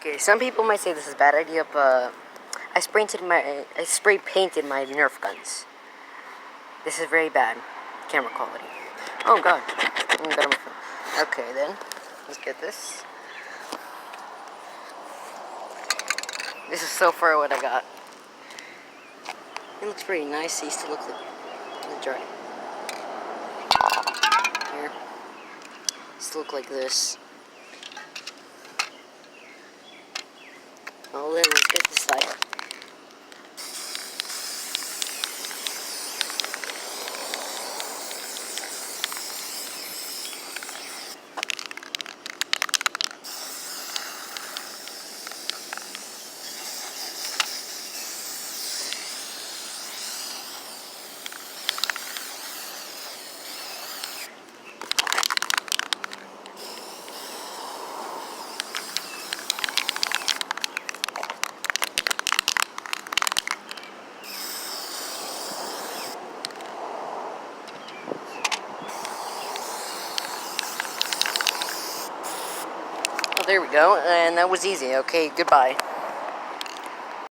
Okay, some people might say this is a bad idea, but I spray painted my Nerf guns. This is very bad camera quality. Oh god. Okay then, let's get this. This is so far what I got. It looks pretty nice. It used to look like dry. Here. It used to look like this. Oh, then let's get this side. There we go, and that was easy. Okay, goodbye.